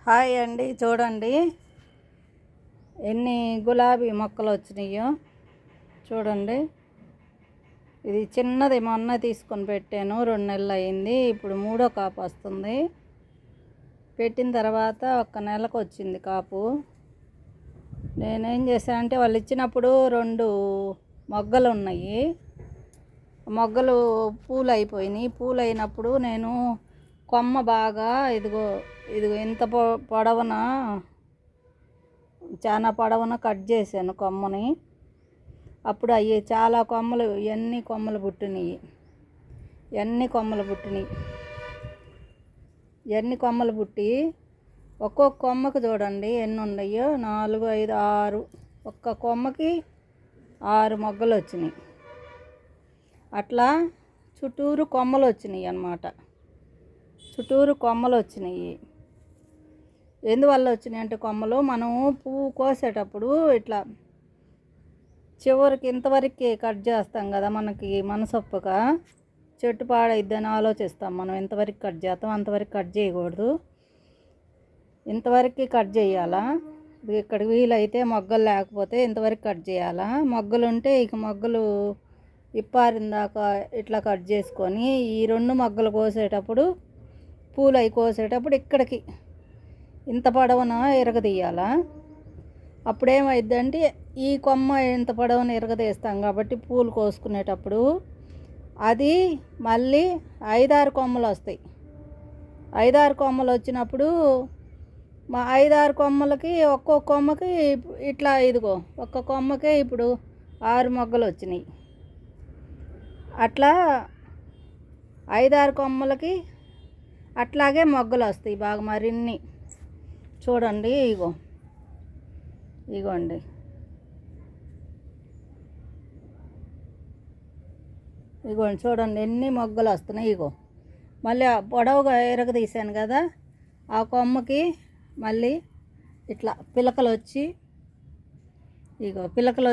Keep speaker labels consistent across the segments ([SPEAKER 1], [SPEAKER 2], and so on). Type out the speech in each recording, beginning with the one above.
[SPEAKER 1] Hi అండి, చూడండి ఎన్ని గులాబీ మొక్కలు వచ్చినాయో. చూడండి, ఇది చిన్నది మొన్న తీసుకొని పెట్టాను, 2 నెలలు అయింది. ఇప్పుడు 3వ కాపు వస్తుంది. పెట్టిన తర్వాత 1 నెలకు వచ్చింది కాపు. నేనేం చేశాను అంటే, వాళ్ళు ఇచ్చినప్పుడు 2 మొగ్గలు ఉన్నాయి. మొగ్గలు పూలు అయిపోయినాయి. పూలు అయినప్పుడు నేను కొమ్మ బాగా ఇదిగో ఇంత పొడవున, చాలా పొడవున కట్ చేశాను కొమ్మని. అప్పుడు అవి చాలా కొమ్మలు, ఎన్ని కొమ్మలు పుట్టినాయి. ఎన్ని కొమ్మలు పుట్టి ఒక్కొక్క కొమ్మకి చూడండి ఎన్ని ఉన్నాయో, 4, 5, 6. ఒక్క కొమ్మకి 6 మొగ్గలు వచ్చినాయి. అట్లా చుట్టూరు కొమ్మలు వచ్చినాయి అన్నమాట. చుట్టూరు కొమ్మలు వచ్చినాయి. ఎందువల్ల వచ్చినాయి అంటే, కొమ్మలు మనం పువ్వు కోసేటప్పుడు ఇట్లా చివరికి ఇంతవరకు కట్ చేస్తాం కదా, మనకి మనసొప్పక చెట్టు పాడైద్దని ఆలోచిస్తాం. మనం ఎంతవరకు కట్ చేస్తాం అంతవరకు కట్ చేయకూడదు, ఇంతవరకు కట్ చేయాలా. ఇక్కడ వీలైతే మొగ్గలు లేకపోతే ఇంతవరకు కట్ చేయాలా. మొగ్గలు ఉంటే ఇక మొగ్గలు ఇప్పారిందాక ఇట్లా కట్ చేసుకొని, ఈ 2 మొగ్గలు కోసేటప్పుడు, పూలు అవి కోసేటప్పుడు ఇక్కడికి ఇంత పొడవున ఇరగదీయాలా. అప్పుడేమైద్దంటే, ఈ కొమ్మ ఇంత పొడవున ఇరగదీస్తాం కాబట్టి పూలు కోసుకునేటప్పుడు అది మళ్ళీ 5-6 కొమ్మలు వస్తాయి. 5-6 కొమ్మలు వచ్చినప్పుడు మా 5-6 కొమ్మలకి ఒక్కొక్క కొమ్మకి ఇట్లా ఇదిగో ఒక్క కొమ్మకే ఇప్పుడు 6 మొగ్గలు వచ్చినాయి. అట్లా 5-6 కొమ్మలకి అట్లాగే మొగ్గలు వస్తాయి బాగా మరిన్ని. చూడండి, ఇగోండి చూడండి ఎన్ని మొగ్గలు వస్తున్నాయి. మళ్ళీ పొడవుగా ఎరగదీశాను కదా, ఆ కొమ్మకి మళ్ళీ ఇట్లా పిలకలు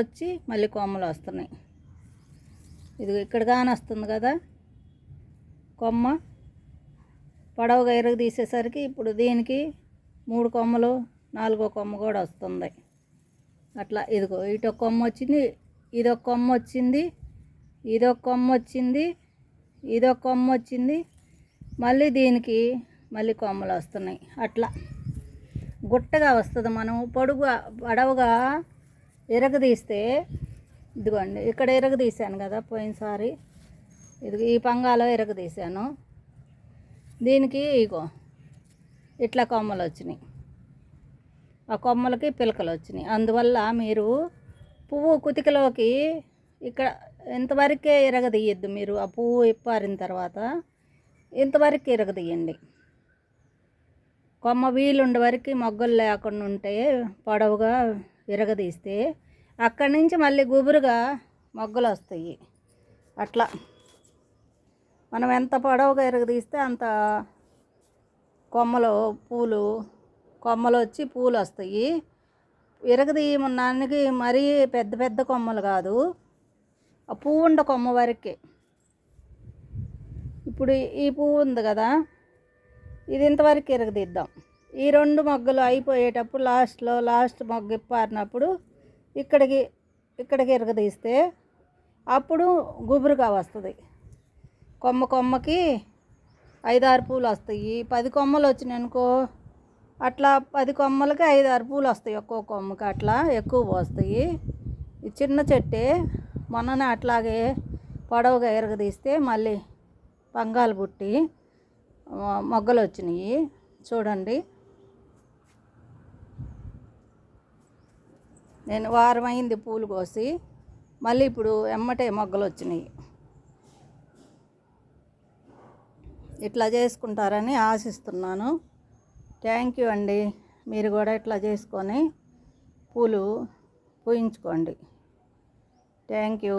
[SPEAKER 1] వచ్చి మళ్ళీ కొమ్మలు వస్తున్నాయి. ఇక్కడ కానొస్తుంది కదా కొమ్మ, పొడవుగా ఎరగదీసేసరికి ఇప్పుడు దీనికి 3 కొమ్మలు, 4వ కొమ్మ కూడా వస్తుంది. అట్లా ఇటొక కొమ్మ వచ్చింది, ఇదొక కొమ్మ వచ్చింది, ఇదొక కొమ్మ వచ్చింది, ఇదొక కొమ్మ వచ్చింది, మళ్ళీ దీనికి మళ్ళీ కొమ్మలు వస్తున్నాయి. అట్లా గుట్టగా వస్తుంది. మనం పొడవుగా ఎరగదీస్తే, ఇదిగోండి ఇక్కడ ఎరగదీశాను కదా పోయినసారి, ఈ పంగాలో ఎరగదీశాను. దీనికి ఇట్లా కొమ్మలు వచ్చినాయి, ఆ కొమ్మలకి పిలకలు వచ్చినాయి. అందువల్ల మీరు పువ్వు కుతికలోకి ఇక్కడ ఇంతవరకే ఎరగదీయద్దు. మీరు ఆ పువ్వు ఇప్పారిన తర్వాత ఇంతవరకు ఎరగదీయండి. కొమ్మ వీలుండే వరకు మొగ్గలు లేకుండా ఉంటే పొడవుగా ఎరగదీస్తే అక్కడి నుంచి మళ్ళీ గుబురుగా మొగ్గలు వస్తాయి. అట్లా మనం ఎంత పొడవుగా ఎరగదీస్తే అంత కొమ్మలు వచ్చి పూలు వస్తాయి. ఎరగదీయమన్నానికి మరీ పెద్ద పెద్ద కొమ్మలు కాదు, ఆ పువ్వు ఉండ కొమ్మ వరకే. ఇప్పుడు ఈ పువ్వు ఉంది కదా, ఇది ఇంతవరకు ఎరగదీద్దాం. ఈ 2 మొగ్గలు అయిపోయేటప్పుడు లాస్ట్ మొగ్గ ఇప్పారినప్పుడు ఇక్కడికి ఎరగదీస్తే అప్పుడు గుబురుగా వస్తుంది. కొమ్మకి 5-6 పూలు వస్తాయి. 10 కొమ్మలు వచ్చినాయి అనుకో, అట్లా 10 కొమ్మలకి 5-6 పూలు వస్తాయి. ఒక్కో కొమ్మకి అట్లా ఎక్కువ వస్తాయి. ఈ చిన్న చెట్టే మొన్ననే అట్లాగే పొడవుగా ఎరగదీస్తే మళ్ళీ పంగాలు పుట్టి మొగ్గలు వచ్చినాయి. చూడండి, నేను వారం అయింది పూలు కోసి, మళ్ళీ ఇప్పుడు ఎమ్మటే మొగ్గలు వచ్చినాయి. ఇట్లా చేసుకుంటారని ఆశిస్తున్నాను. థ్యాంక్ యూ అండి. మీరు కూడా ఇట్లా చేసుకొని పూలు పూయించుకోండి. Thank you.